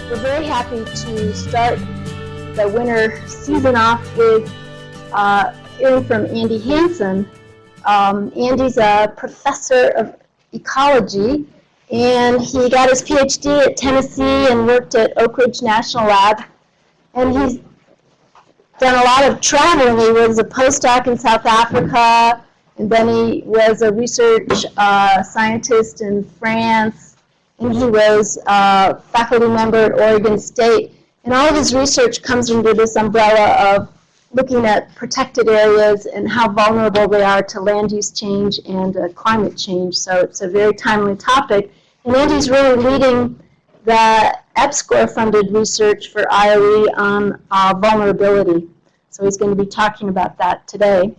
We're very happy to start the winter season off with hearing from Andy Hansen. Andy's a professor of ecology, and he got his PhD at Tennessee and worked at Oak Ridge National Lab. And he's done a lot of traveling. He was a postdoc in South Africa, and then he was a research scientist in France, and he was a faculty member at Oregon State. And all of his research comes under this umbrella of looking at protected areas and how vulnerable they are to land use change and climate change. So it's a very timely topic. And Andy's really leading the EPSCoR-funded research for IOE on vulnerability. So he's going to be talking about that today.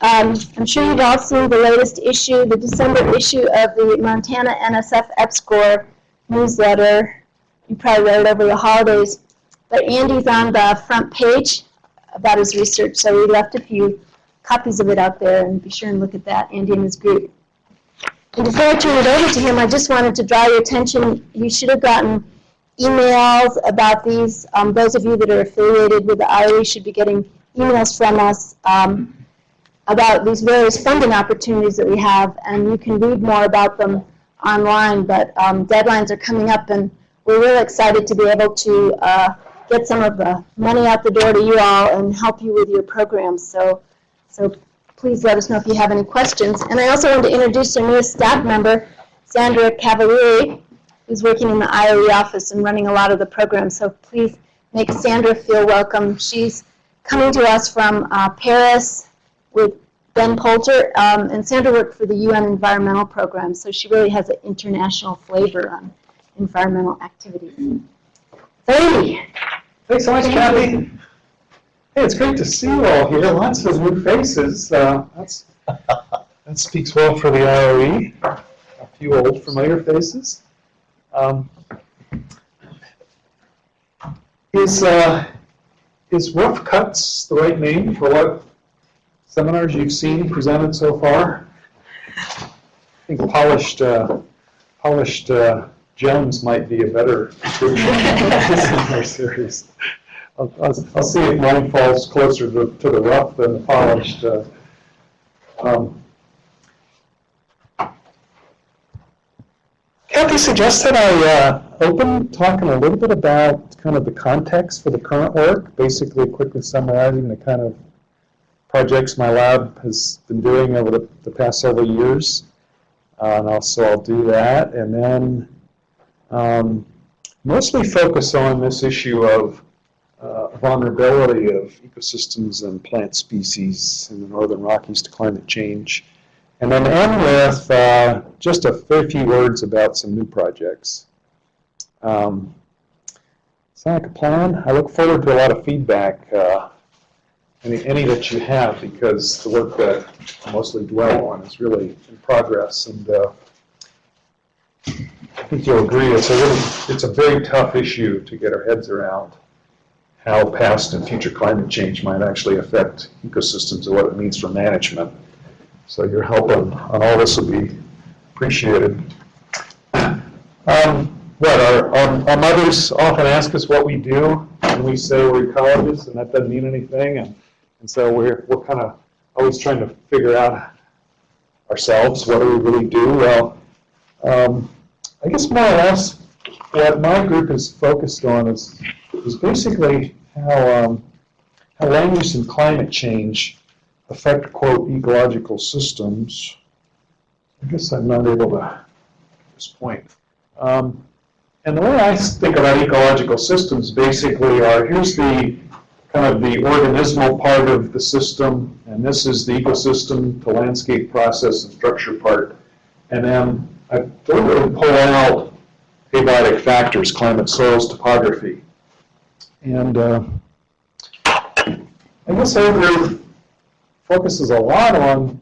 I'm sure you've all seen the latest issue, the December issue of the Montana NSF EPSCoR newsletter. You probably read it over the holidays. But Andy's on the front page about his research, so we left a few copies of it out there, and be sure and look at that, Andy and his group. And before I turn it over to him, I just wanted to draw your attention. You should have gotten emails about these. Those of you that are affiliated with the IOE should be getting emails from us about these various funding opportunities that we have, and you can read more about them online, but deadlines are coming up, and we're really excited to be able to get some of the money out the door to you all and help you with your programs. So please let us know if you have any questions. And I also want to introduce our newest staff member, Sandra Cavalieri, who's working in the IOE office and running a lot of the programs. So please make Sandra feel welcome. She's coming to us from Paris with Ben Poulter, and Sandra worked for the UN Environmental Program, so she really has an international flavor on environmental activities. Hey. Thanks so much, Kathy. Hey, it's great to see you all here. Lots of new faces. That speaks well for the IOE. A few old familiar faces. Is Rough Cuts the right name for what seminars you've seen presented so far? I think polished gems might be a better description of our series. I'll see if mine falls closer to the rough than the polished. Kathy suggested I open talking a little bit about kind of the context for the current work, basically quickly summarizing the kind of projects my lab has been doing over the past several years. And also I'll do that, and then mostly focus on this issue of vulnerability of ecosystems and plant species in the northern Rockies to climate change. And then end with just a very few words about some new projects. Sound like a plan? I look forward to a lot of feedback, any that you have, because the work that I mostly dwell on is really in progress, and I think you'll agree it's a very tough issue to get our heads around how past and future climate change might actually affect ecosystems and what it means for management. So your help on all this will be appreciated. Our mothers often ask us what we do, and we say we're ecologists, and that doesn't mean anything. And so we're kind of always trying to figure out ourselves, what do we really do? Well, I guess more or less what my group is focused on is basically how land use and climate change affect, quote, ecological systems. I guess I'm not able to at this point. And the way I think about ecological systems basically are, here's the kind of the organismal part of the system, and this is the ecosystem, the landscape process and structure part. And then I deliberately pull out abiotic factors, climate, soils, topography. And I guess our group focuses a lot on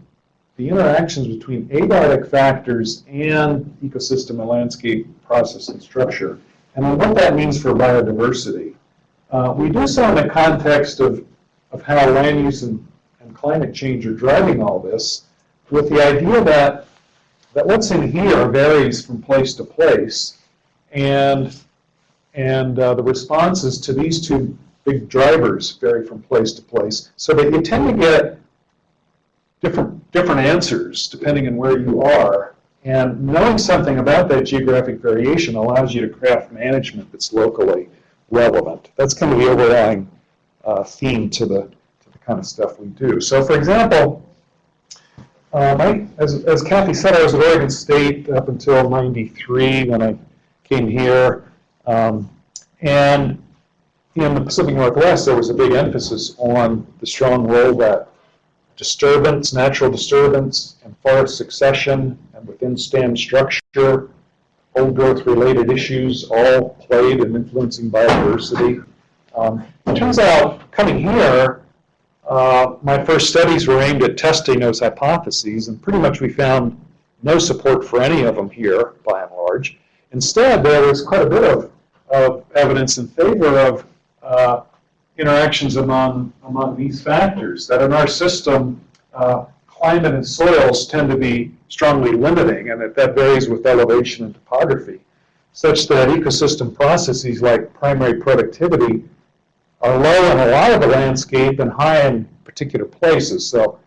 the interactions between abiotic factors and ecosystem and landscape process and structure, and on what that means for biodiversity. We do so in the context of how land use and climate change are driving all this, with the idea that what's in here varies from place to place, and And the responses to these two big drivers vary from place to place, so that you tend to get different answers depending on where you are. And knowing something about that geographic variation allows you to craft management that's locally relevant. That's kind of the overlying theme to the kind of stuff we do. So, for example, as Kathy said, I was at Oregon State up until '93 when I came here. And in the Pacific Northwest, there was a big emphasis on the strong role that disturbance, natural disturbance, and forest succession, and within stand structure, old growth related issues all played in influencing biodiversity. It turns out, coming here, my first studies were aimed at testing those hypotheses, and pretty much we found no support for any of them here, by and large. Instead, there was quite a bit of evidence in favor of interactions among these factors, that in our system, climate and soils tend to be strongly limiting, and that varies with elevation and topography, such that ecosystem processes like primary productivity are low in a lot of the landscape and high in particular places. So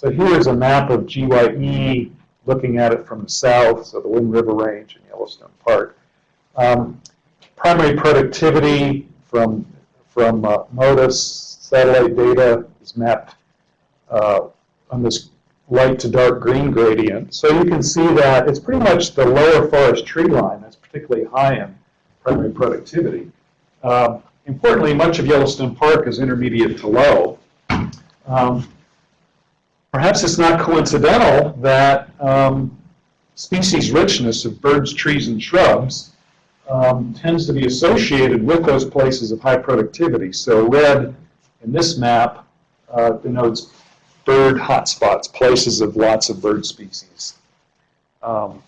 here's a map of GYE looking at it from the south, so the Wind River Range and Yellowstone Park. Primary productivity from MODIS satellite data is mapped on this light to dark green gradient. So you can see that it's pretty much the lower forest tree line that's particularly high in primary productivity. Importantly, much of Yellowstone Park is intermediate to low. Perhaps it's not coincidental that species richness of birds, trees, and shrubs tends to be associated with those places of high productivity. So red in this map denotes bird hotspots, places of lots of bird species. And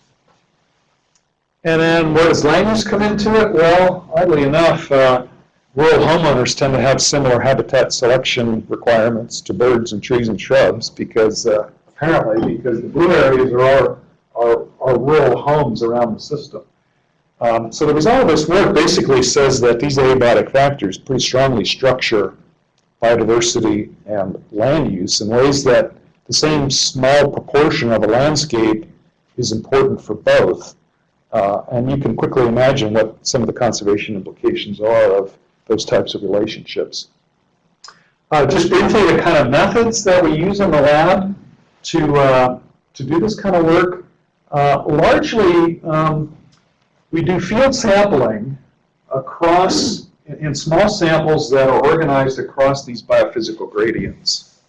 then where does land use come into it? Well, oddly enough, rural homeowners tend to have similar habitat selection requirements to birds and trees and shrubs because apparently because the blue areas are rural homes around the system. So the result of this work basically says that these abiotic factors pretty strongly structure biodiversity and land use in ways that the same small proportion of a landscape is important for both. And you can quickly imagine what some of the conservation implications are of those types of relationships. Just briefly, the kind of methods that we use in the lab to do this kind of work. Largely, we do field sampling across, in small samples that are organized across these biophysical gradients.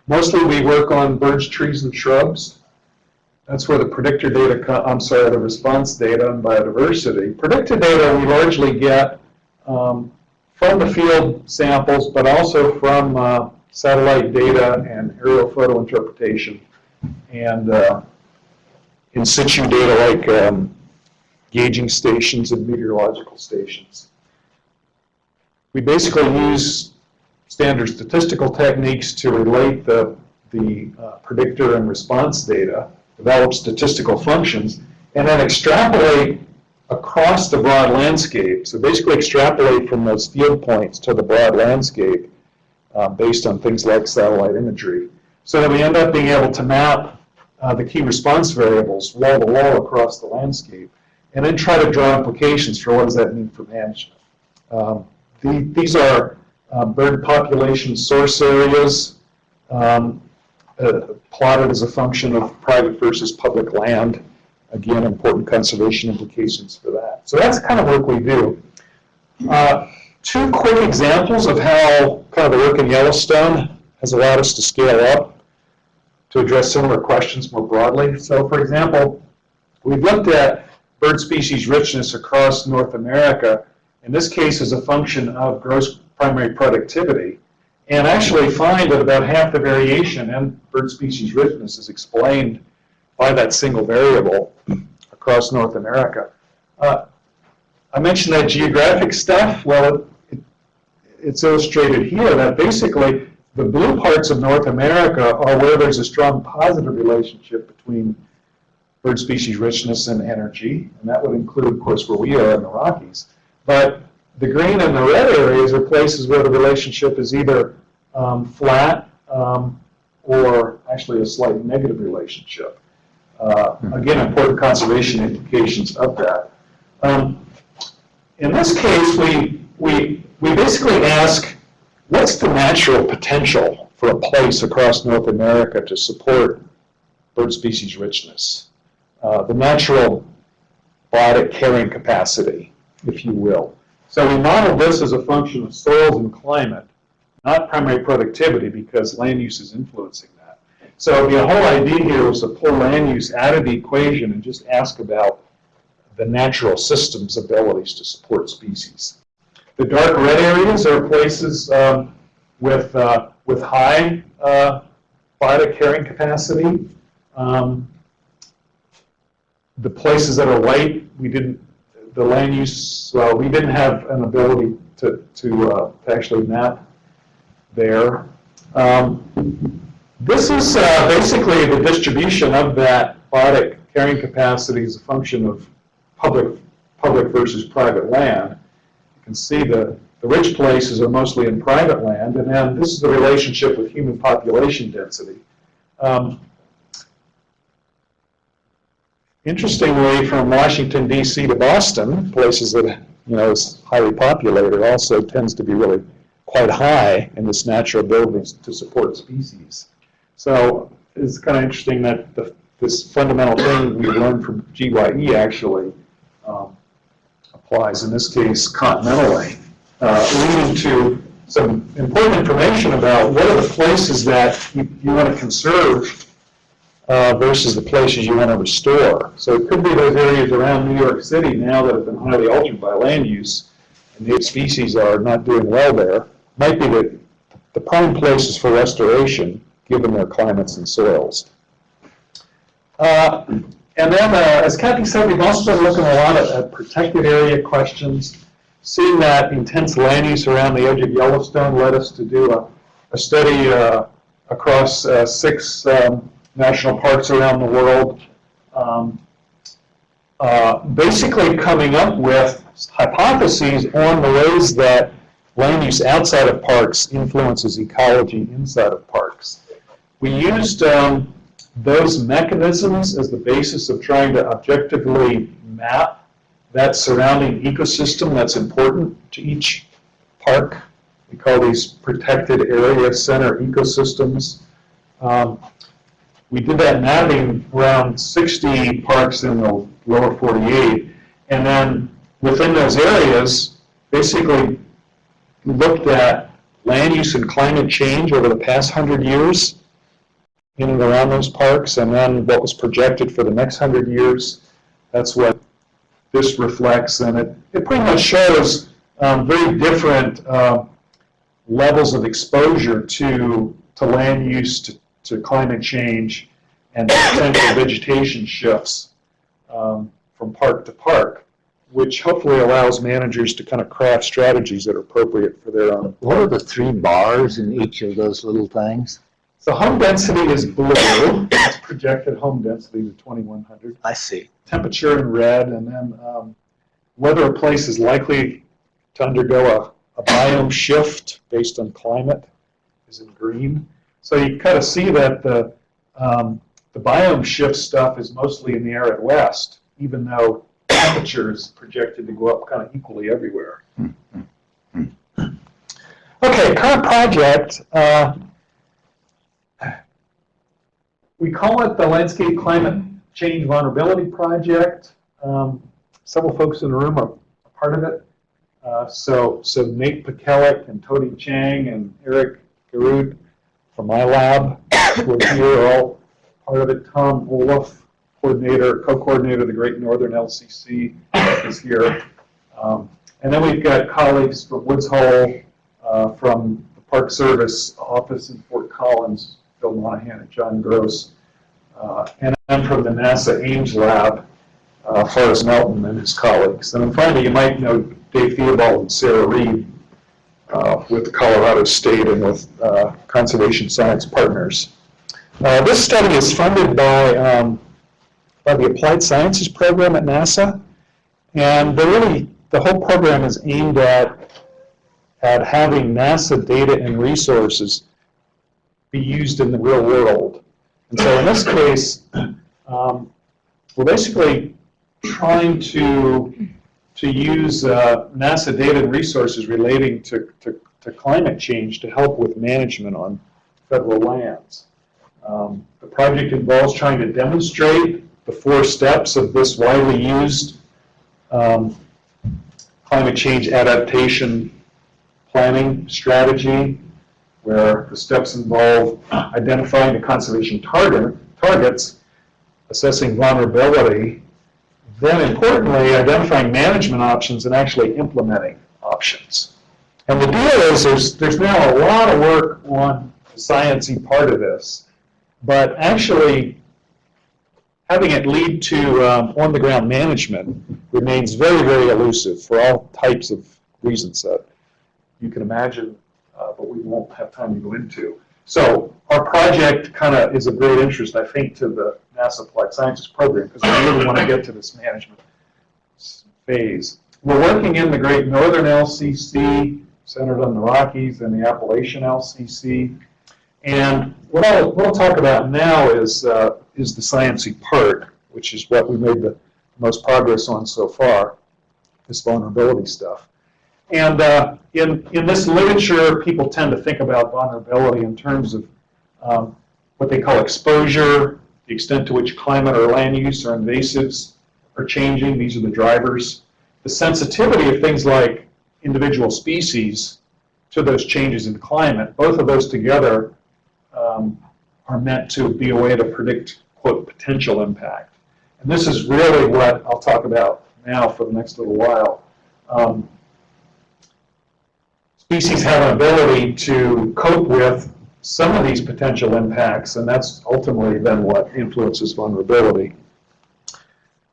Mostly we work on birds, trees, and shrubs. That's where the predictor data, the response data on biodiversity. Predictor data we largely get from the field samples, but also from satellite data and aerial photo interpretation, and in situ data like gauging stations and meteorological stations. We basically use standard statistical techniques to relate the predictor and response data, develop statistical functions, and then extrapolate across the broad landscape. So basically extrapolate from those field points to the broad landscape based on things like satellite imagery. So that we end up being able to map the key response variables wall to wall across the landscape, and then try to draw implications for what does that mean for management. These are bird population source areas plotted as a function of private versus public land. Again, important conservation implications for that. So that's the kind of work we do. Two quick examples of how kind of the work in Yellowstone has allowed us to scale up to address similar questions more broadly. So for example, we've looked at bird species richness across North America, in this case as a function of gross primary productivity, and actually find that about half the variation in bird species richness is explained by that single variable across North America. I mentioned that geographic stuff. Well, it's illustrated here that basically the blue parts of North America are where there's a strong positive relationship between bird species richness and energy, and that would include, of course, where we are in the Rockies. But the green and the red areas are places where the relationship is either flat or actually a slight negative relationship. Again, important conservation implications of that. In this case, we basically ask, what's the natural potential for a place across North America to support bird species richness? The natural biotic carrying capacity, if you will. So we modeled this as a function of soils and climate, not primary productivity, because land use is influencing that. So the whole idea here was to pull land use out of the equation and just ask about the natural system's abilities to support species. The dark red areas are places with high biotic carrying capacity. The places that are white, we didn't have an ability to actually map there. This is basically the distribution of that biotic carrying capacity as a function of public versus private land. You can see the rich places are mostly in private land, and then this is the relationship with human population density. Interestingly, from Washington, D.C. to Boston, places that is highly populated, also tends to be really quite high in this natural ability to support species. So it's kind of interesting that this fundamental thing we learned from GYE actually applies, in this case, continentally, leading to some important information about what are the places that you want to conserve versus the places you want to restore. So it could be those areas around New York City now that have been highly altered by land use, and native species are not doing well there. Might be the prime places for restoration, given their climates and soils. And then, as Kathy said, we've also been looking a lot at protected area questions. Seeing that intense land use around the edge of Yellowstone led us to do a study across 6 national parks around the world, basically coming up with hypotheses on the ways that land use outside of parks influences ecology inside of parks. We used those mechanisms as the basis of trying to objectively map that surrounding ecosystem that's important to each park. We call these protected area center ecosystems. We did that mapping around 60 parks in the lower 48, and then within those areas, basically looked at land use and climate change over the past 100 years in and around those parks, and then what was projected for the next 100 years. That's what this reflects, and it pretty much shows very different levels of exposure to land use, to climate change, and potential vegetation shifts from park to park, which hopefully allows managers to kind of craft strategies that are appropriate for their own. What are the 3 bars in each of those little things? So home density is blue. It's projected home density to 2,100. I see. Temperature in red, and then whether a place is likely to undergo a biome shift based on climate is in green. So you kind of see that the biome shift stuff is mostly in the arid west, even though temperature is projected to go up kind of equally everywhere. Okay, current project. We call it the Landscape Climate Change Vulnerability Project. Several folks in the room are part of it. So Nate Pekelik and Tony Chang and Eric Garud from my lab who are here, are all part of it. Tom Olaf, co-coordinator of the Great Northern LCC, is here. And then we've got colleagues from Woods Hole, from the Park Service office in Fort Collins, Bill Monahan and John Gross, and then from the NASA Ames lab, Forrest Melton and his colleagues. And then finally, you might know Dave Theobald and Sarah Reed with Colorado State and with Conservation Science Partners. This study is funded by by the Applied Sciences program at NASA. And the whole program is aimed at having NASA data and resources be used in the real world. And so in this case, we're basically trying to use NASA data and resources relating to climate change to help with management on federal lands. The project involves trying to demonstrate the 4 steps of this widely used climate change adaptation planning strategy, where the steps involve identifying the conservation targets, assessing vulnerability, then importantly, identifying management options and actually implementing options. And the deal is there's now a lot of work on the sciencey part of this, but actually having it lead to on-the-ground management remains very, very elusive for all types of reasons that you can imagine, but we won't have time to go into. So our project kind of is of great interest, I think, to the NASA Applied Sciences program, because we really want to get to this management phase. We're working in the Great Northern LCC, centered on the Rockies, and the Appalachian LCC. And what I'll talk about now is the sciencey part, which is what we made the most progress on so far, this vulnerability stuff. And in this literature, people tend to think about vulnerability in terms of what they call exposure, the extent to which climate or land use or invasives are changing. These are the drivers. The sensitivity of things like individual species to those changes in climate, both of those together are meant to be a way to predict, quote, potential impact. And this is really what I'll talk about now for the next little while. Species have an ability to cope with some of these potential impacts, and that's ultimately then what influences vulnerability.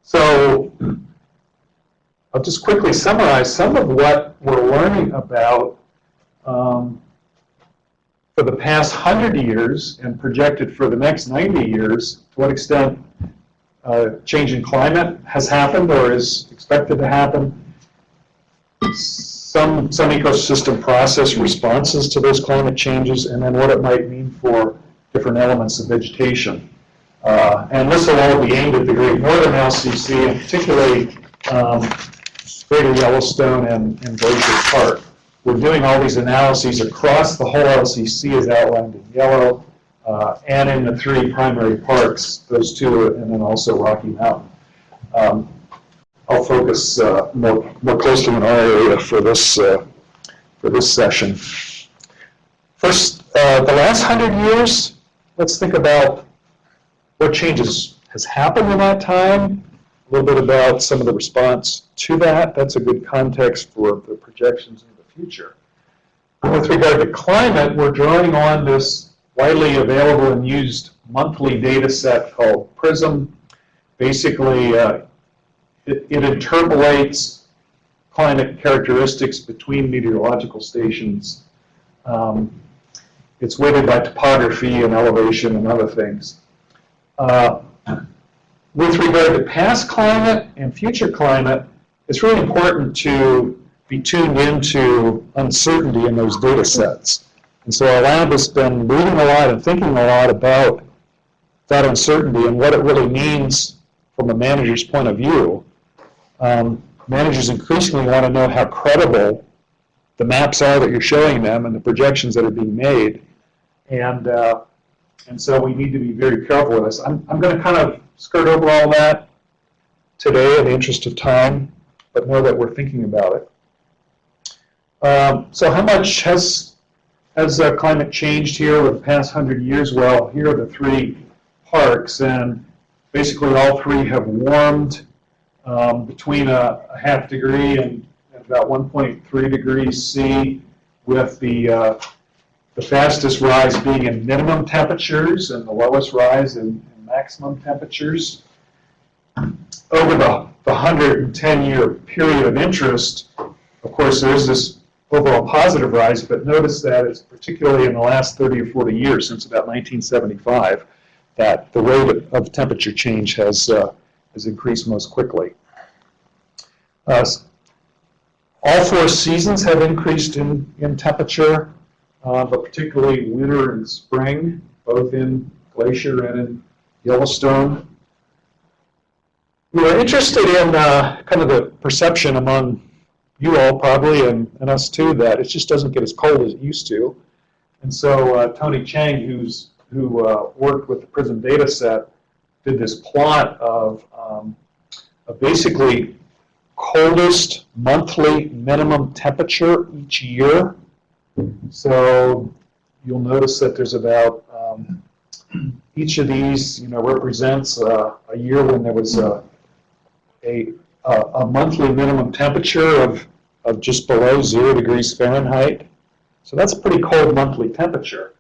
So I'll just quickly summarize some of what we're learning about for the past 100 years and projected for the next 90 years, to what extent change in climate has happened or is expected to happen, some ecosystem process responses to those climate changes, and then what it might mean for different elements of vegetation. And this will all be aimed at the Great Northern LCC, and particularly Greater Yellowstone and Glacier Park. We're doing all these analyses across the whole LCC as outlined in yellow, and in the 3 primary parks, those 2, and then also Rocky Mountain. I'll focus more closely in our area for this session. First, the last 100 years, let's think about what changes has happened in that time, a little bit about some of the response to that. That's a good context for the projections in the future. With regard to climate, we're drawing on this widely available and used monthly data set called PRISM. Basically, it interpolates climate characteristics between meteorological stations. It's weighted by topography and elevation and other things. With regard to past climate and future climate, it's really important to be tuned into uncertainty in those data sets. And so our lab has been reading a lot and thinking a lot about that uncertainty and what it really means from a manager's point of view. Managers increasingly want to know how credible the maps are that you're showing them and the projections that are being made. And so we need to be very careful with this. I'm going to kind of skirt over all that today in the interest of time, but know that we're thinking about it. So how much has climate changed here over the past 100 years? Well, here are the 3 parks, and basically all 3 have warmed between a ½ degree and about 1.3 degrees C, with the fastest rise being in minimum temperatures and the lowest rise in maximum temperatures. Over the 110-year period of interest, of course, there is this overall positive rise, but notice that it's particularly in the last 30 or 40 years, since about 1975, that the rate of temperature change has has increased most quickly. All 4 seasons have increased in temperature, but particularly winter and spring, both in Glacier and in Yellowstone. We were interested in kind of the perception among you all probably, and us too, that it just doesn't get as cold as it used to. And so Tony Chang, who worked with the PRISM data set, did this plot of basically coldest monthly minimum temperature each year. So you'll notice that there's about, each of these, represents a year when there was a monthly minimum temperature of just below 0 degrees Fahrenheit. So that's a pretty cold monthly temperature.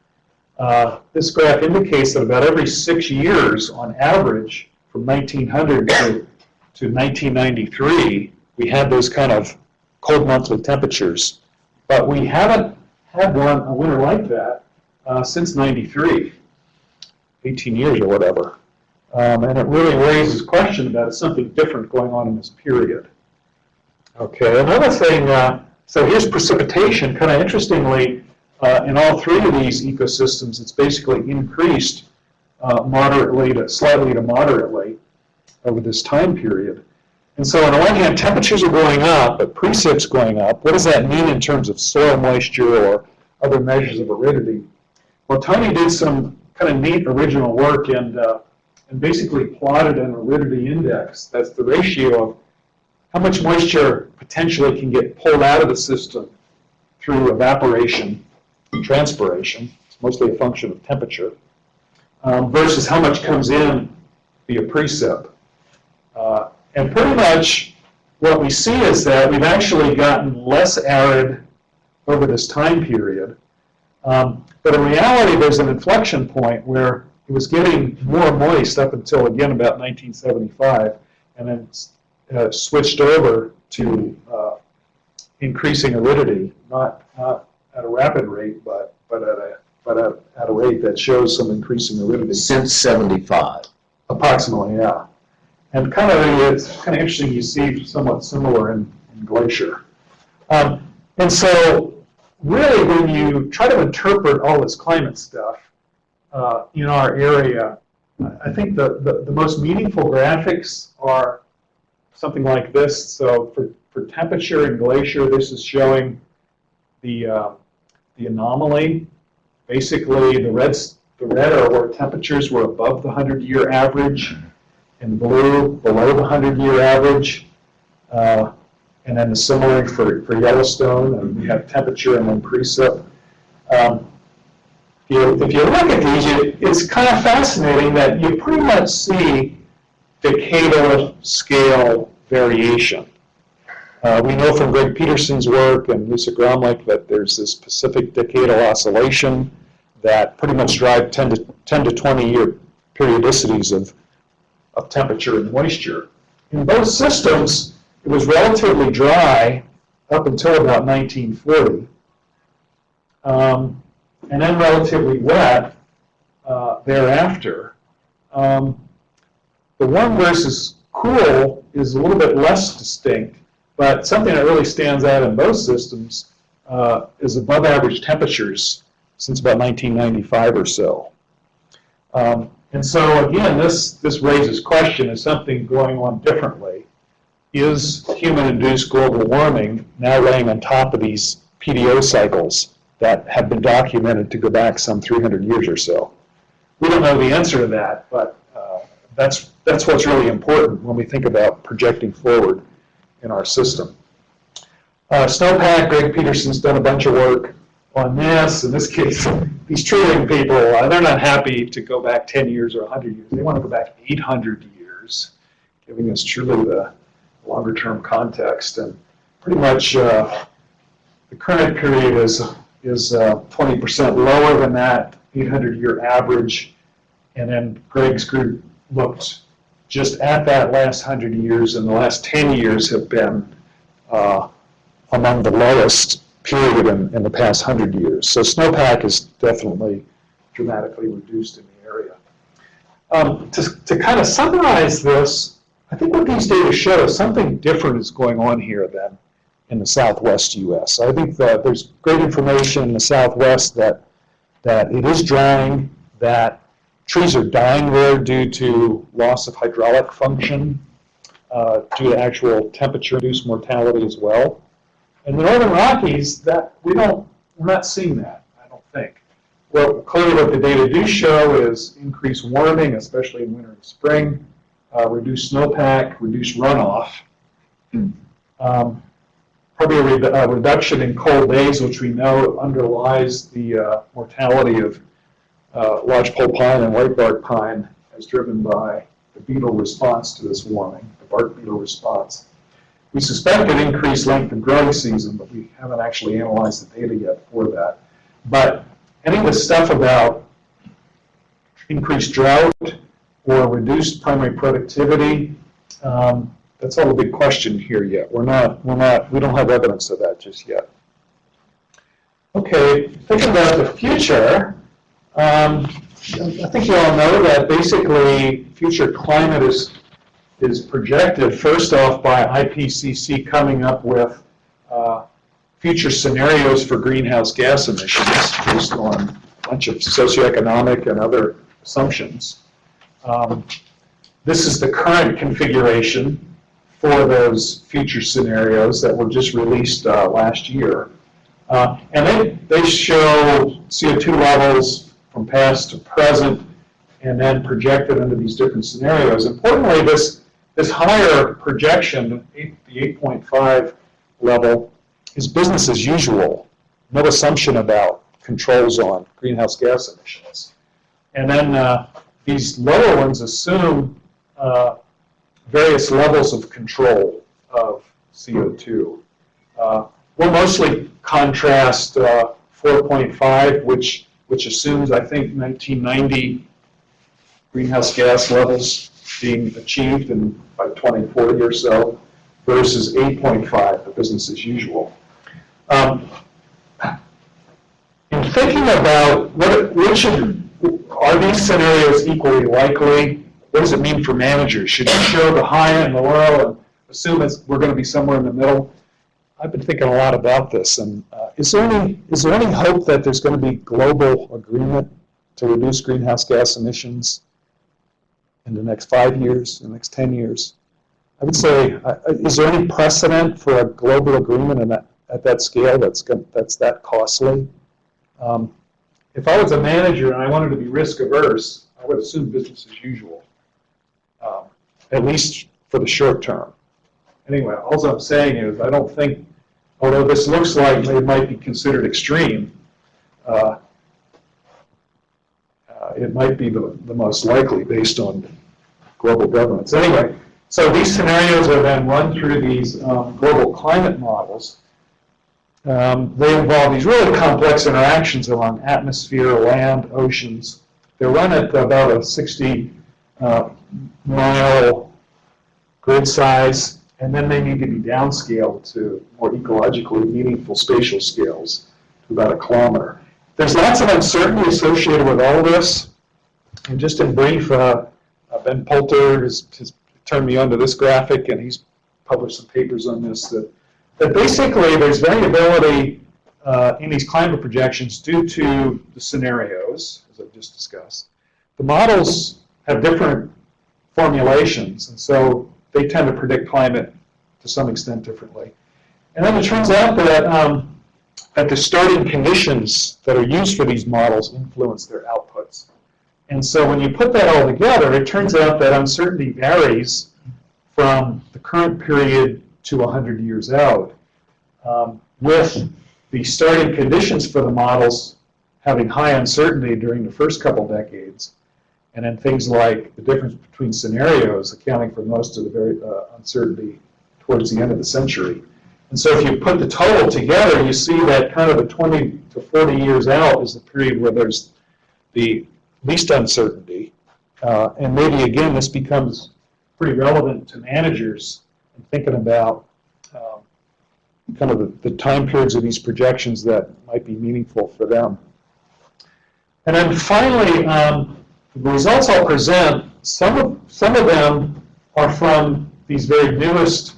This graph indicates that about every 6 years, on average, from 1900 to 1993, we had those kind of cold monthly temperatures. But we haven't had a winter like that since 93, 18 years or whatever. And it really raises question about something different going on in this period. Okay, another thing, so here's precipitation. Kind of interestingly, in all 3 of these ecosystems, it's basically increased slightly to moderately over this time period. And so on the one hand, temperatures are going up, but precip's going up. What does that mean in terms of soil moisture or other measures of aridity? Well, Tony did some kind of neat original work and basically plotted an aridity index. That's the ratio of how much moisture potentially can get pulled out of the system through evaporation and transpiration. It's mostly a function of temperature, versus how much comes in via precip. And pretty much what we see is that we've actually gotten less arid over this time period. But in reality, there's an inflection point where it was getting more moist up until, again, about 1975, and then switched over to increasing aridity, not at a rapid rate, but at a rate that shows some increasing aridity. Since 75. Approximately, yeah. And it's kind of interesting, you see somewhat similar in Glacier. And so really when you try to interpret all this climate stuff in our area, I think the most meaningful graphics are something like this. So for temperature in Glacier, this is showing the anomaly. Basically, the red are where temperatures were above the 100-year average, in blue below the 100-year average, and then the similar for Yellowstone, and we have temperature and then precip. If you look at these, it's kind of fascinating that you pretty much see decadal scale variation. We know from Greg Peterson's work and Lisa Gromlich that there's this Pacific decadal oscillation that pretty much drive 10 to 20 year periodicities of temperature and moisture. In both systems, it was relatively dry up until about 1940, and then relatively wet thereafter. The warm versus cool is a little bit less distinct, but something that really stands out in both systems is above average temperatures since about 1995 or so. And so again, this raises question, is something going on differently? Is human-induced global warming now laying on top of these PDO cycles that have been documented to go back some 300 years or so? We don't know the answer to that, but that's what's really important when we think about projecting forward in our system. Snowpack, Greg Peterson's done a bunch of work on this. In this case, these treating people, they're not happy to go back 10 years or 100 years. They want to go back 800 years, giving us truly the longer-term context. And pretty much the current period is 20% lower than that 800-year average. And then Greg's group looked just at that last 100 years, and the last 10 years have been among the lowest period in the past 100 years. So snowpack is definitely dramatically reduced in the area. To kind of summarize this, I think what these data show is something different is going on here than in the Southwest U.S. I think that there's great information in the Southwest that it is drying, that trees are dying there due to loss of hydraulic function, due to actual temperature-induced mortality as well. In the Northern Rockies, we're not seeing that, I don't think. Well, clearly what the data do show is increased warming, especially in winter and spring, reduced snowpack, reduced runoff, probably a reduction in cold days, which we know underlies the mortality of lodgepole pine and whitebark pine as driven by the beetle response to this warming, the bark beetle response. We suspect an increased length of growing season, but we haven't actually analyzed the data yet for that. But any of the stuff about increased drought or reduced primary productivity, that's all a big question here yet. We don't have evidence of that just yet. Okay, thinking about the future, I think you all know that basically future climate is projected first off by IPCC coming up with future scenarios for greenhouse gas emissions based on a bunch of socioeconomic and other assumptions. This is the current configuration for those future scenarios that were just released last year. And they show CO2 levels from past to present and then projected under these different scenarios. Importantly, this higher projection, the 8.5 level, is business as usual. No assumption about controls on greenhouse gas emissions. And then these lower ones assume various levels of control of CO2. We'll mostly contrast 4.5, which assumes, I think, 1990 greenhouse gas levels being achieved by 2040 or so, versus 8.5, the business as usual. In thinking about are these scenarios equally likely? What does it mean for managers? Should you show the high and the low and assume we're going to be somewhere in the middle? I've been thinking a lot about this, and is there any hope that there's going to be global agreement to reduce greenhouse gas emissions in the next 5 years, in the next 10 years? I would say, is there any precedent for a global agreement at that scale that's that costly? If I was a manager and I wanted to be risk averse, I would assume business as usual, at least for the short term. Anyway, all I'm saying is I don't think, although this looks like it might be considered extreme, it might be the most likely based on global governance. Anyway, so these scenarios are then run through these global climate models. They involve these really complex interactions along atmosphere, land, oceans. They're run at about a 60-mile grid size, and then they need to be downscaled to more ecologically meaningful spatial scales to about 1 kilometer. There's lots of uncertainty associated with all of this. And just in brief, Ben Poulter has turned me onto this graphic, and he's published some papers on this, that basically there's variability in these climate projections due to the scenarios, as I've just discussed. The models have different formulations, and so they tend to predict climate to some extent differently. And then it turns out that the starting conditions that are used for these models influence their outputs. And so when you put that all together, it turns out that uncertainty varies from the current period to 100 years out, with the starting conditions for the models having high uncertainty during the first couple decades, and then things like the difference between scenarios accounting for most of the very uncertainty towards the end of the century. And so if you put the total together, you see that kind of the 20 to 40 years out is the period where there's the least uncertainty. And maybe, again, this becomes pretty relevant to managers in thinking about kind of the time periods of these projections that might be meaningful for them. And then finally, the results I'll present, some of them are from these very newest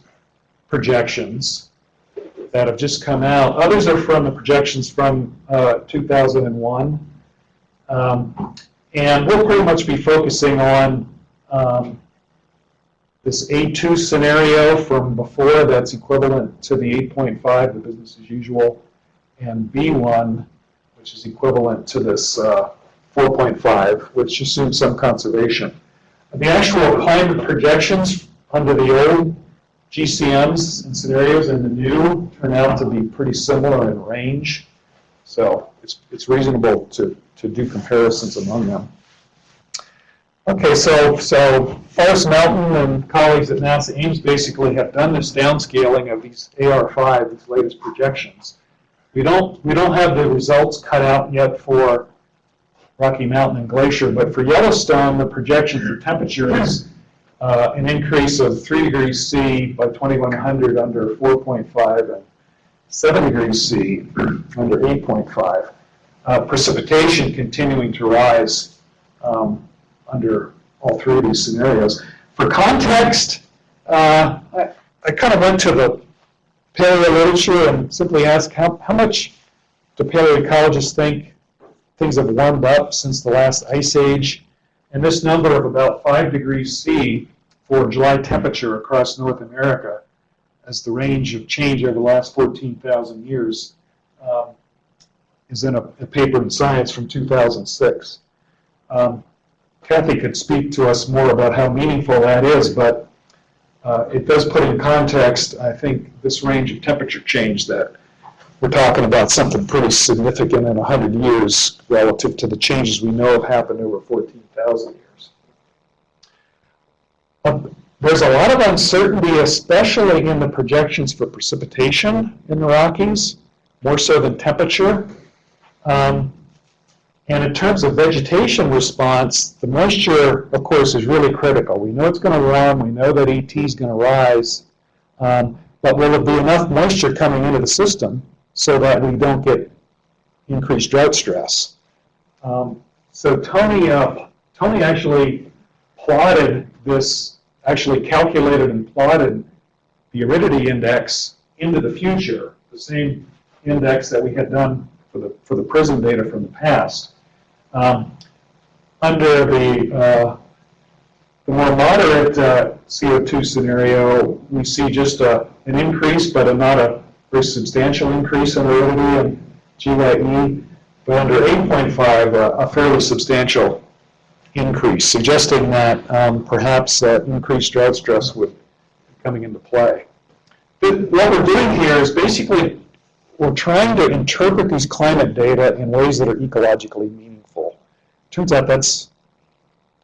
projections that have just come out. Others are from the projections from 2001. And we'll pretty much be focusing on this A2 scenario from before that's equivalent to the 8.5, the business as usual, and B1, which is equivalent to this 4.5, which assumes some conservation. The actual climate projections under the old GCMs and scenarios and the new turn out to be pretty similar in range. So it's reasonable to do comparisons among them. Okay, so Forrest Melton and colleagues at NASA Ames basically have done this downscaling of these AR5, these latest projections. We don't have the results cut out yet for Rocky Mountain and Glacier, but for Yellowstone, the projection for temperature is an increase of 3 degrees C by 2100 under 4.5 and 7 degrees C under 8.5. Precipitation continuing to rise under all three of these scenarios. For context, I kind of went to the paleo literature and simply asked how much do paleoecologists think things have warmed up since the last ice age, and this number of about 5 degrees C for July temperature across North America as the range of change over the last 14,000 years is in a paper in Science from 2006. Kathy could speak to us more about how meaningful that is, but it does put in context, I think, this range of temperature change that we're talking about something pretty significant in 100 years relative to the changes we know have happened over 14,000 years. There's a lot of uncertainty, especially in the projections for precipitation in the Rockies, more so than temperature. And in terms of vegetation response, the moisture, of course, is really critical. We know it's going to warm. We know that ET is going to rise. But will there be enough moisture coming into the system so that we don't get increased drought stress? So Tony actually plotted this, actually calculated and plotted the aridity index into the future, the same index that we had done for the PRISM data from the past. Under the more moderate CO2 scenario, we see just an increase, but not a very substantial increase in aridity and GYE. But under 8.5, a fairly substantial increase, suggesting that perhaps increased drought stress would be coming into play. What we're doing here is basically we're trying to interpret these climate data in ways that are ecologically meaningful. Turns out that's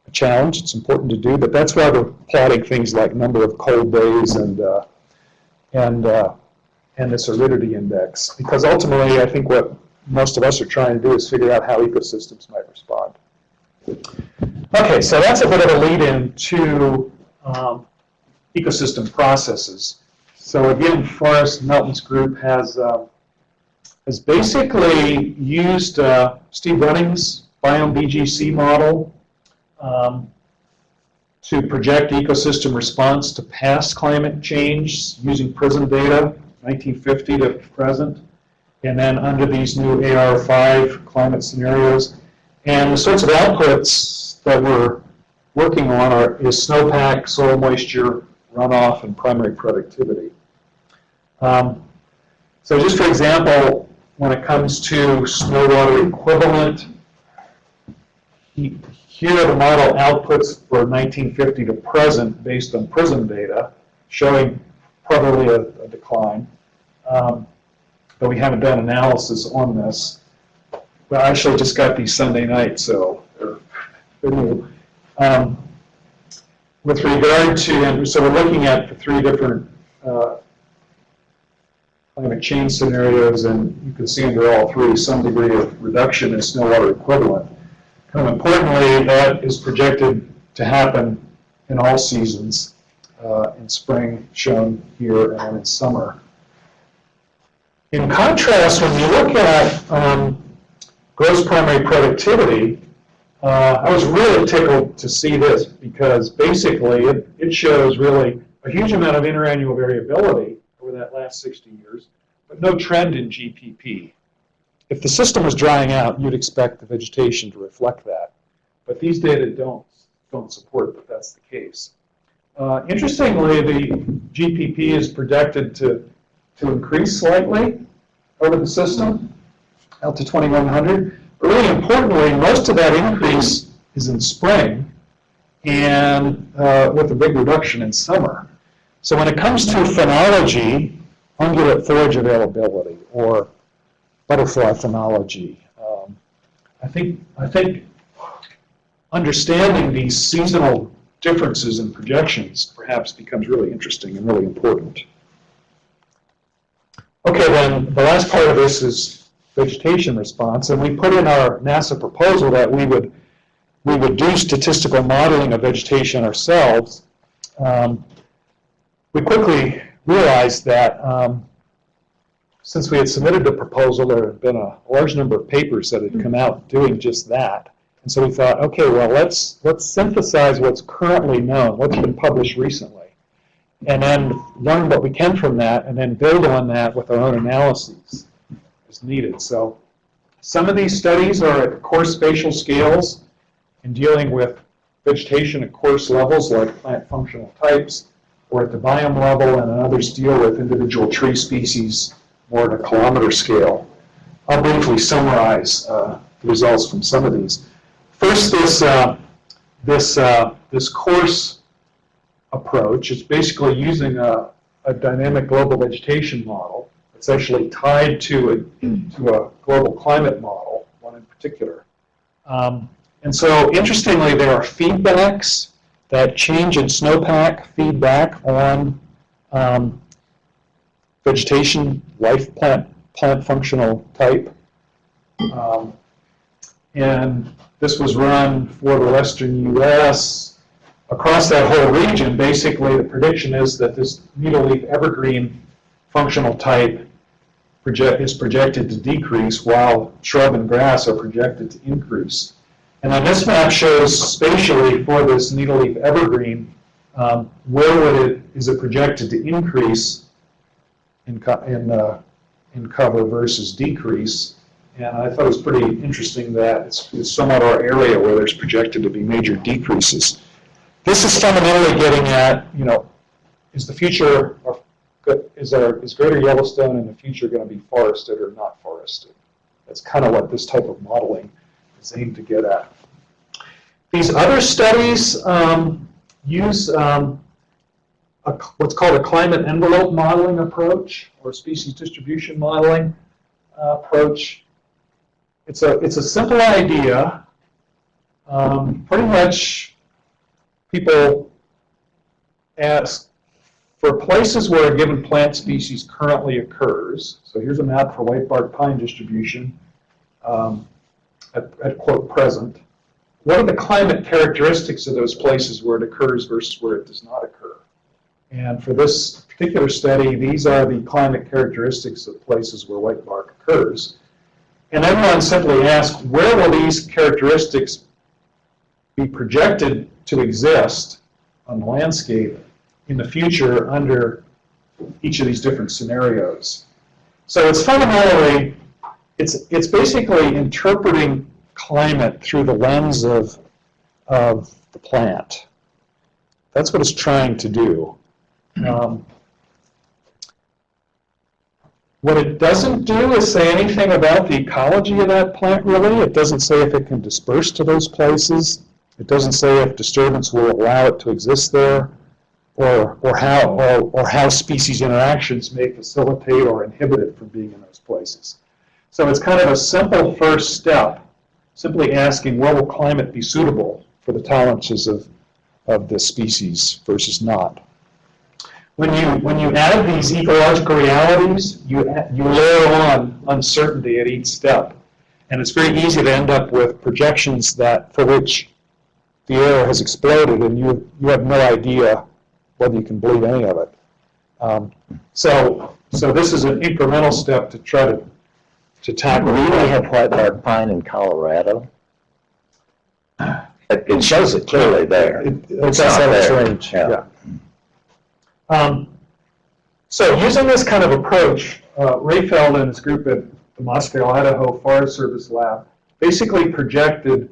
a challenge. It's important to do, but that's why we're plotting things like number of cold days and this aridity index. Because ultimately, I think what most of us are trying to do is figure out how ecosystems might respond. Okay, so that's a bit of a lead-in to ecosystem processes. So again, Forrest Melton's group has basically used Steve Running's Biome BGC model to project ecosystem response to past climate change using PRISM data, 1950 to present, and then under these new AR5 climate scenarios. And the sorts of outputs that we're working on is snowpack, soil moisture, runoff, and primary productivity. So just for example, when it comes to snow water equivalent, here are the model outputs for 1950 to present based on PRISM data, showing probably a decline. But we haven't done analysis on this. Well, I actually just got these Sunday night, so they're new. With regard to, and so we're looking at the three different climate change scenarios, and you can see under all three some degree of reduction in snow water equivalent. Kind of importantly, that is projected to happen in all seasons, in spring shown here and in summer. In contrast, when you look at gross primary productivity, I was really tickled to see this because basically it shows really a huge amount of interannual variability over that last 60 years, but no trend in GPP. If the system was drying out, you'd expect the vegetation to reflect that. But these data don't support that that's the case. Interestingly, the GPP is projected to increase slightly over the system, out to 2100. But really importantly, most of that increase is in spring and with a big reduction in summer. So when it comes to phenology, ungulate forage availability or butterfly phenology, I think understanding these seasonal differences in projections perhaps becomes really interesting and really important. Okay, then the last part of this is vegetation response, and we put in our NASA proposal that we would do statistical modeling of vegetation ourselves. We quickly realized that since we had submitted the proposal, there had been a large number of papers that had come out doing just that. And so we thought, okay, well, let's synthesize what's currently known, what's been published recently, and then learn what we can from that, and then build on that with our own analyses as needed. So some of these studies are at coarse spatial scales in dealing with vegetation at coarse levels like plant functional types, or at the biome level, and others deal with individual tree species more at a kilometer scale. I'll briefly summarize the results from some of these. First, this coarse approach is basically using a dynamic global vegetation model. It's actually tied to a global climate model, one in particular. And so, interestingly, there are feedbacks that change in snowpack feedback on vegetation, life plant functional type. And this was run for the western U.S. Across that whole region, basically the prediction is that this needle-leaf evergreen functional type is projected to decrease while shrub and grass are projected to increase. And then this map shows spatially for this needle-leaf evergreen, is it projected to increase in cover versus decrease. And I thought it was pretty interesting that it's somewhat our area where there's projected to be major decreases. This is fundamentally getting at, is the future, is Greater Yellowstone in the future going to be forested or not forested? That's kind of what this type of modeling is aimed to get at. These other studies use what's called a climate envelope modeling approach or species distribution modeling approach. It's a simple idea. Pretty much people ask for places where a given plant species currently occurs. So here's a map for whitebark pine distribution at quote present. What are the climate characteristics of those places where it occurs versus where it does not occur? And for this particular study, these are the climate characteristics of places where whitebark occurs. And everyone simply asks, where will these characteristics be projected to exist on the landscape in the future under each of these different scenarios? So it's fundamentally, it's basically interpreting climate through the lens of the plant. That's what it's trying to do. What it doesn't do is say anything about the ecology of that plant, really. It doesn't say if it can disperse to those places. It doesn't say if disturbance will allow it to exist there, or how species interactions may facilitate or inhibit it from being in those places. So it's kind of a simple first step, simply asking, where will climate be suitable for the tolerances of this species versus not? When you add these ecological realities, you layer on uncertainty at each step. And it's very easy to end up with projections for which the error has exploded and you have no idea whether you can believe any of it. So this is an incremental step to try to tackle. Do we have whitebark pine in Colorado? It shows it clearly there. It It's does not have its there. range, Yeah. yeah. So using this kind of approach, Ray Feld and his group at the Moscow, Idaho Forest Service Lab basically projected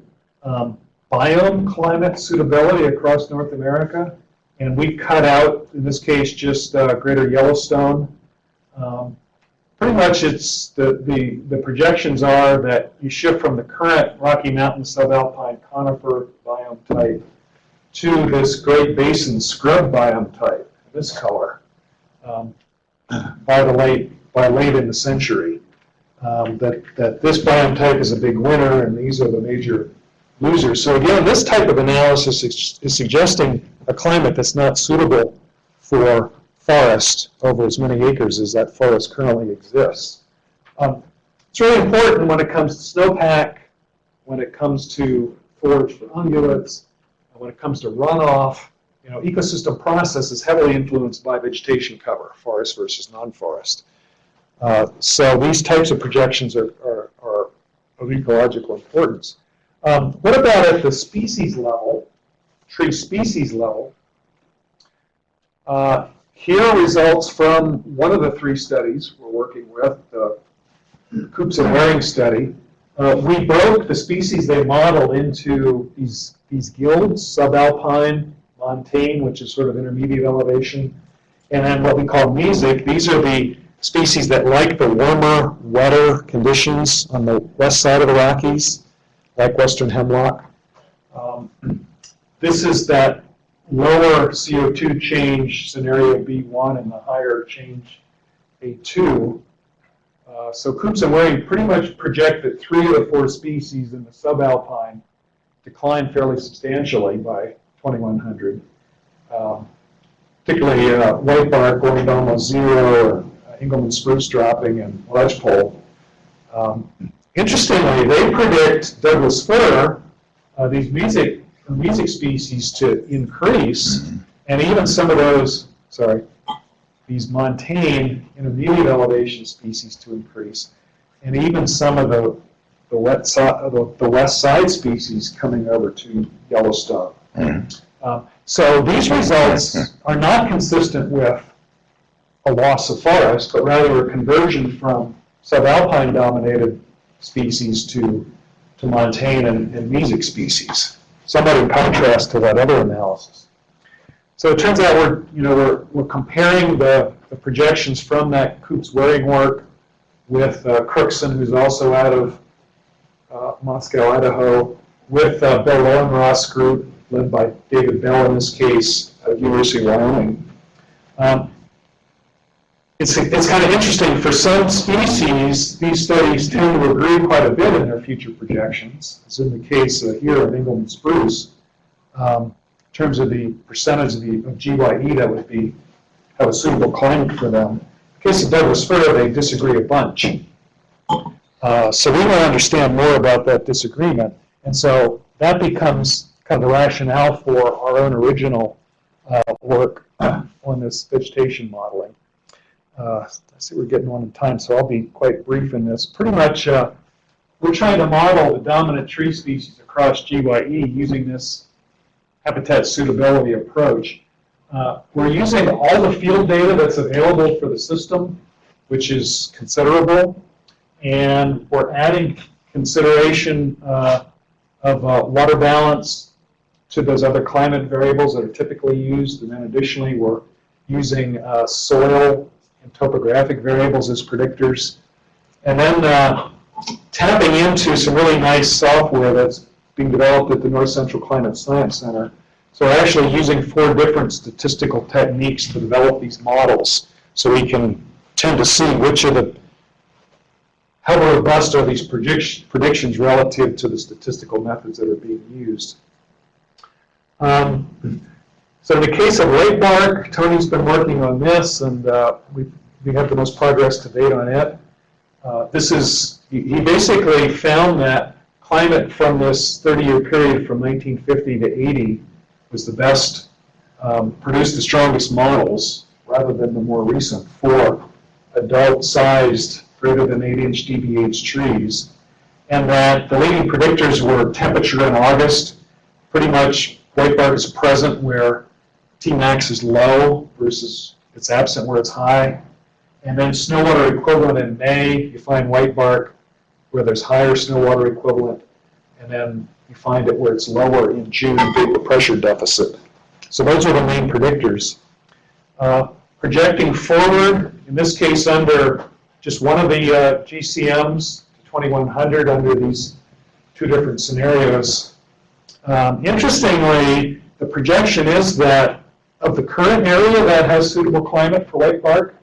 biome climate suitability across North America, and we cut out, in this case, just greater Yellowstone. Pretty much it's the projections are that you shift from the current Rocky Mountain subalpine conifer biome type to this Great Basin scrub biome type, this color, by late in the century. That this biome type is a big winner and these are the major losers. So again, this type of analysis is suggesting a climate that's not suitable for forest over as many acres as that forest currently exists. It's really important when it comes to snowpack, when it comes to forage for ungulates, when it comes to runoff. Ecosystem process is heavily influenced by vegetation cover, forest versus non-forest. So these types of projections are of ecological importance. What about at the species level, tree species level? Here are results from one of the three studies we're working with, the Coops and Waring study. We broke the species they modeled into these guilds, subalpine, montane, which is sort of intermediate elevation, and then what we call mesic. These are the species that like the warmer, wetter conditions on the west side of the Rockies, like western hemlock. This is that lower CO2 change scenario B1 and the higher change A2. So Coops and Waring pretty much project that 3 of the 4 species in the subalpine decline fairly substantially by 2100. Particularly whitebark going to almost zero, or Engelmann spruce dropping, and lodgepole. Interestingly, they predict Douglas fir, these mesic species, to increase, and even some of those, these montane intermediate elevation species to increase, and even some of the west side species coming over to Yellowstone. So these results are not consistent with a loss of forest, but rather a conversion from subalpine dominated species to montane and mesic species, somewhat in contrast to that other analysis. So it turns out we're comparing the projections from that Coops-Waring work with Crookson, who's also out of Moscow, Idaho, with Bill Lowenroth's group, led by David Bell in this case, at University of Wyoming. It's kind of interesting. For some species, these studies tend to agree quite a bit in their future projections, as in the case here of Engelmann spruce, in terms of the percentage of GYE that would have a suitable climate for them. In the case of Douglas fir, they disagree a bunch. So we want to understand more about that disagreement, and so that becomes kind of the rationale for our own original work on this vegetation modeling. I see we're getting on in time, so I'll be quite brief in this. Pretty much, we're trying to model the dominant tree species across GYE using this habitat suitability approach. We're using all the field data that's available for the system, which is considerable, and we're adding consideration of water balance to those other climate variables that are typically used, and then additionally we're using soil and topographic variables as predictors, and then tapping into some really nice software that's being developed at the North Central Climate Science Center. So we're actually using 4 different statistical techniques to develop these models, so we can tend to see how robust are these predictions relative to the statistical methods that are being used. So in the case of whitebark, Tony's been working on this, and we have the most progress to date on it. He basically found that climate from this 30-year period from 1950 to 80 was the best, produced the strongest models, rather than the more recent, for adult-sized, greater than 8-inch DBH trees, and that the leading predictors were temperature in August, pretty much white bark is present where Tmax is low versus it's absent where it's high. And then snow water equivalent in May, you find white bark where there's higher snow water equivalent, and then you find it where it's lower in June, vapor pressure deficit. So those are the main predictors. Projecting forward, in this case under just one of the GCMs, 2100 under these two different scenarios. Interestingly, the projection is that of the current area that has suitable climate for white bark,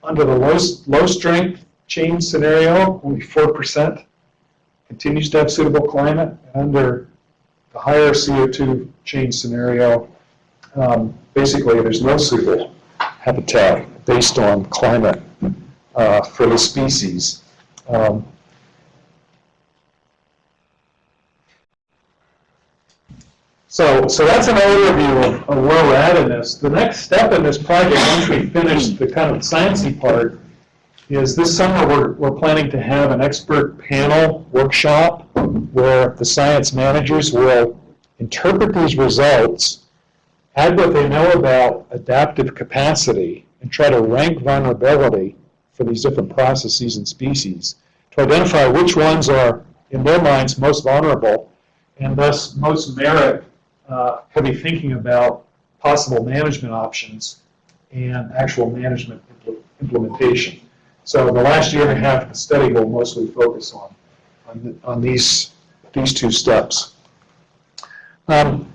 under the low strength change scenario, only 4% continues to have suitable climate. And under the higher CO2 change scenario, basically there's no suitable habitat based on climate for the species. So that's an overview of where we're at in this. The next step in this project, once we finish the kind of sciencey part, is this summer we're planning to have an expert panel workshop where the science managers will interpret these results, add what they know about adaptive capacity, and try to rank vulnerability for these different processes and species to identify which ones are, in their minds, most vulnerable and thus most merit heavy thinking about possible management options and actual management implementation. So the last year and a half of the study will mostly focus on these two steps. So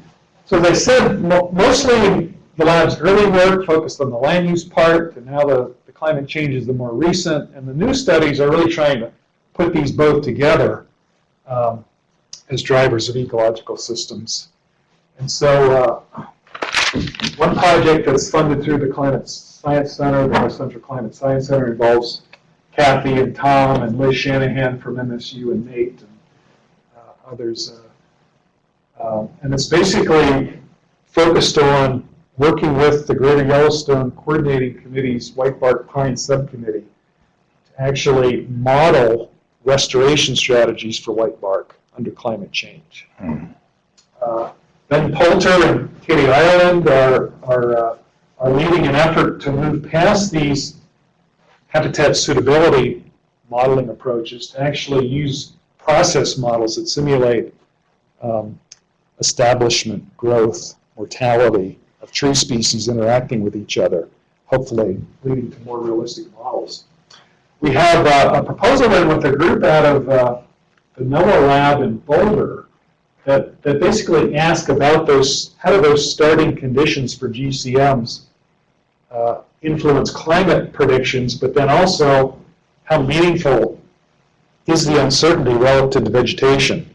as I said, mostly the lab's early work focused on the land use part, and now the climate change is the more recent, and the new studies are really trying to put these both together as drivers of ecological systems. And so one project that's funded through the Climate Science Center, the North Central Climate Science Center, involves Kathy and Tom and Liz Shanahan from MSU and Nate and others. And it's basically focused on working with the Greater Yellowstone Coordinating Committee's White Bark Pine Subcommittee to actually model restoration strategies for white bark under climate change. Ben Poulter and Katie Ireland are leading an effort to move past these habitat suitability modeling approaches to actually use process models that simulate establishment, growth, mortality of tree species interacting with each other, hopefully leading to more realistic models. We have a proposal in with a group out of the NOAA lab in Boulder that basically ask about how do those starting conditions for GCMs influence climate predictions, but then also how meaningful is the uncertainty relative to vegetation.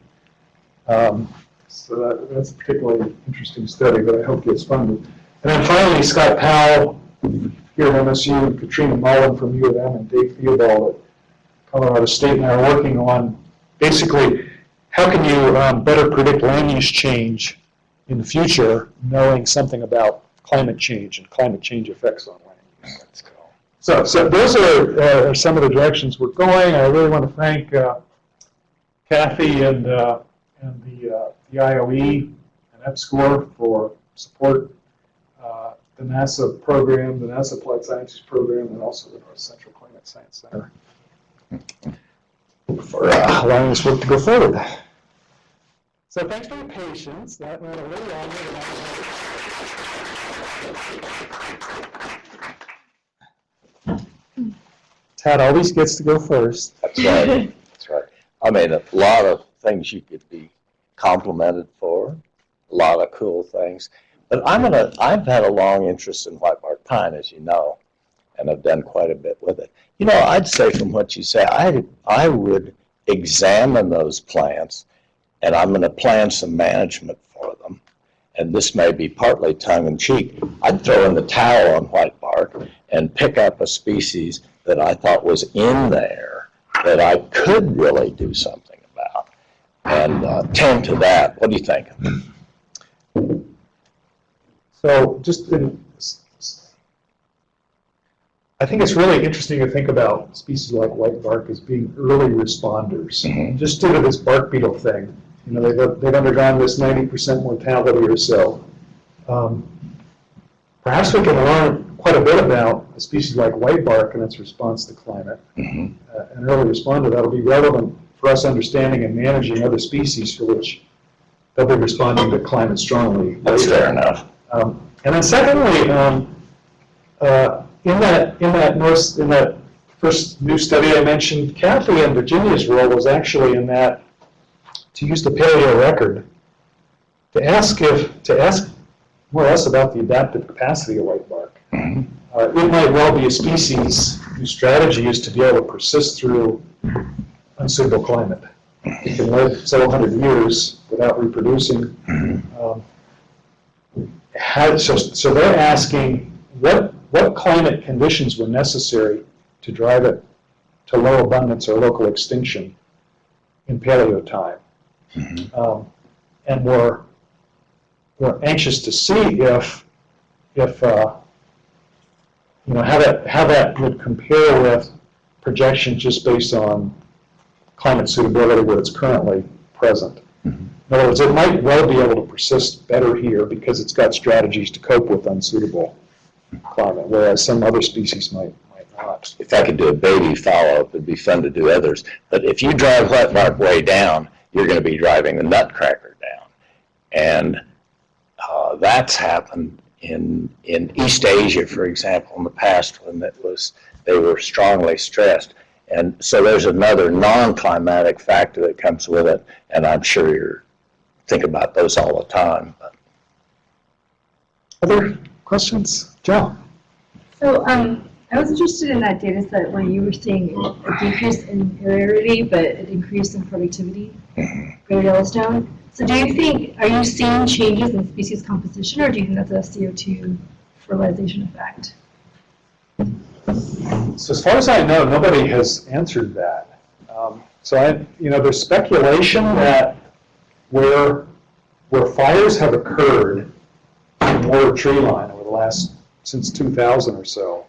So that's a particularly interesting study that I hope gets funded. And then finally, Scott Powell here at MSU, and Katrina Mullen from U of M, and Dave Theobald at Colorado State and I are working on basically how can you better predict land use change in the future, knowing something about climate change and climate change effects on land use. Let's go. So those are some of the directions we're going. I really want to thank Kathy and the IOE and EPSCoR for support, the NASA program, the NASA Applied Sciences program, and also the North Central Climate Science Center for allowing this work to go forward. So thanks for your patience. That went a little longer than I Tad always gets to go first. That's right. That's right. I mean, a lot of things you could be complimented for, a lot of cool things. But I've had a long interest in white bark pine, as you know, and I've done quite a bit with it. You know, I'd say from what you say, I would examine those plants, and I'm going to plan some management for them. And this may be partly tongue-in-cheek. I'd throw in the towel on white bark and pick up a species that I thought was in there that I could really do something about, and tend to that. What do you think? So I think it's really interesting to think about species like white bark as being early responders. Mm-hmm. Just due to this bark beetle thing. they've undergone this 90% mortality or so. Perhaps we can learn quite a bit about a species like whitebark and its response to climate. An early responder that'll be relevant for us understanding and managing other species for which they'll be responding to climate strongly. That's fair enough. And then secondly, in that first new study I mentioned, Kathy and Virginia's role was actually in that, to use the paleo record, to ask more or less about the adaptive capacity of whitebark. It might well be a species whose strategy is to be able to persist through unsuitable climate. It can live several hundred years without reproducing. So they're asking what climate conditions were necessary to drive it to low abundance or local extinction in paleo time. And we're anxious to see how that would compare with projections just based on climate suitability where it's currently present. In other words, it might well be able to persist better here because it's got strategies to cope with unsuitable climate, whereas some other species might not. If I could do a baby follow-up, it'd be fun to do others. But if you drive whitebark way down, you're going to be driving the nutcracker down. And that's happened in East Asia, for example, in the past when they were strongly stressed. And so there's another non-climatic factor that comes with it, and I'm sure you're thinking about those all the time. But. Other questions? Joe? So I was interested in that data set where you were seeing a decrease in aridity, but an increase in productivity, Greater Yellowstone. So are you seeing changes in species composition, or do you think that's a CO2 fertilization effect? So as far as I know, nobody has answered that. There's speculation that where fires have occurred in more tree line over the last, since 2000 or so,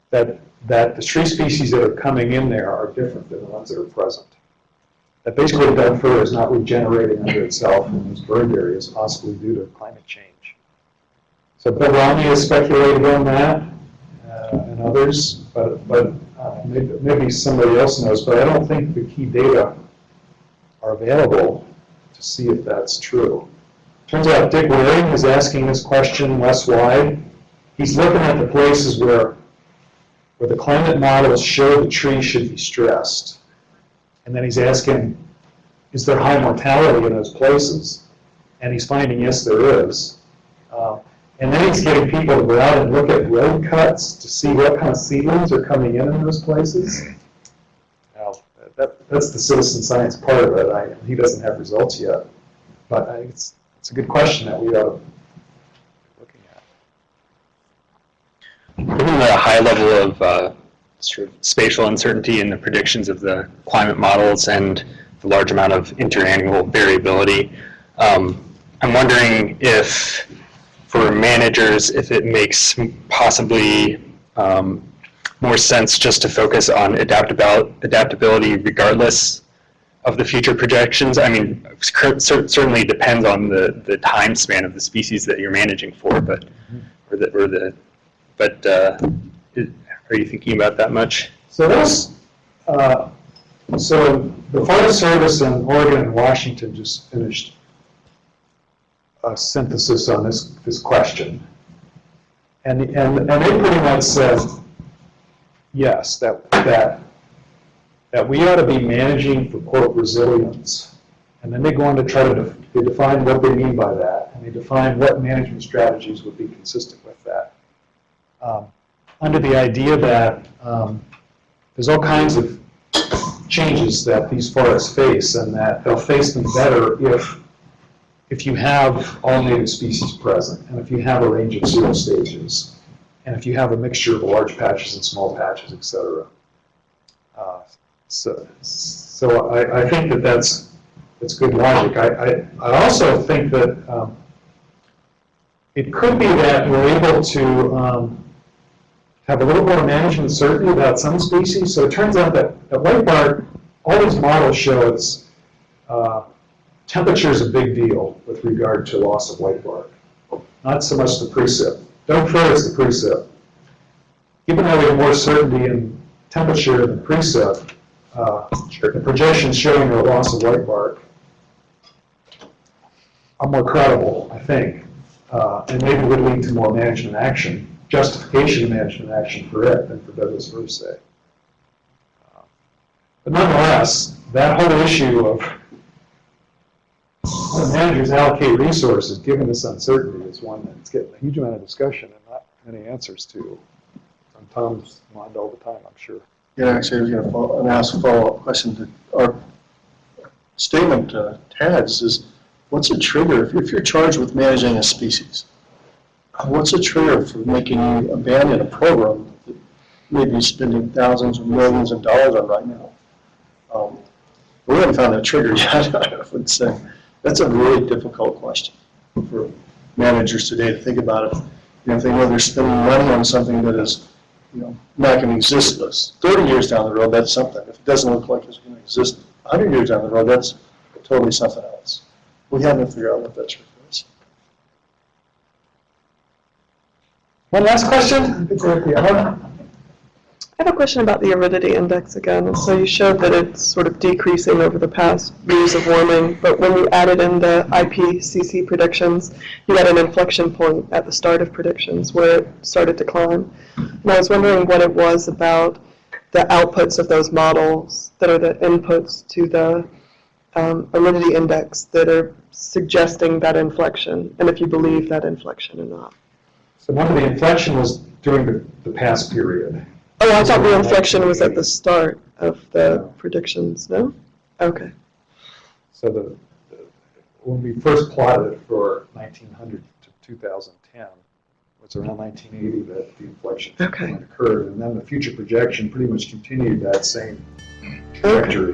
that the tree species that are coming in there are different than the ones that are present. That basically dead fir is not regenerating under itself in these burned areas, possibly due to climate change. So Bill Romney has speculated on that, and others, but maybe somebody else knows, but I don't think the key data are available to see if that's true. Turns out Dick Waring is asking this question less wide. He's looking at the places where the climate models show the tree should be stressed. And then he's asking, is there high mortality in those places? And he's finding, yes, there is. And then he's getting people to go out and look at road cuts to see what kind of seedlings are coming in those places. Now, that's the citizen science part of it. He doesn't have results yet. But I think it's a good question that we ought to be looking at. Given the high level of sort of spatial uncertainty in the predictions of the climate models and the large amount of interannual variability, I'm wondering if, for managers, if it makes possibly more sense just to focus on adaptability regardless of the future projections. I mean, certainly depends on the time span of the species that you're managing for, but are you thinking about that much? So the Forest Service in Oregon and Washington just finished a synthesis on this question, and they pretty much said yes, that we ought to be managing for, quote, resilience, and then they go on to try to define what they mean by that, and they define what management strategies would be consistent with that. Under the idea that there's all kinds of changes that these forests face, and that they'll face them better if you have all native species present, and if you have a range of pseudo stages, and if you have a mixture of large patches and small patches, etc. So I think that's good logic. I also think that it could be that we're able to have a little more management certainty about some species. So it turns out that whitebark, all these models show temperature is a big deal with regard to loss of white bark. Not so much the precip. Don't fret, it's the precip. Given that we have more certainty in temperature than precip, the projections showing a loss of white bark are more credible, I think, and maybe would lead to more management action, justification of management action for it than for Douglas firs. But nonetheless, that whole issue of how the managers allocate resources given this uncertainty is one that's getting a huge amount of discussion and not many answers to. On Tom's mind all the time, I'm sure. Yeah, actually, I was going to ask a follow-up question to our statement, TADS, is what's a trigger, if you're charged with managing a species, what's a trigger for making you abandon a program that maybe you're spending thousands or millions of dollars on right now? We haven't found a trigger yet, I would say. That's a really difficult question for managers today to think about it. If they know they're spending money on something that is, not going to exist with us. 30 years down the road, that's something. If it doesn't look like it's going to exist 100 years down the road, that's totally something else. We haven't figured out what that trigger is. One last question? I think we're at the hour. I have a question about the aridity index again. So you showed that it's sort of decreasing over the past years of warming, but when you added in the IPCC predictions, you had an inflection point at the start of predictions where it started to climb. And I was wondering what it was about the outputs of those models that are the inputs to the aridity index that are suggesting that inflection, and if you believe that inflection or not. So one of the inflection was during the past period. Oh, I thought the inflection was at the start of the predictions, no? Okay. So when we first plotted it for 1900 to 2010, it was around 1980 that the inflection point occurred, and then the future projection pretty much continued that same trajectory.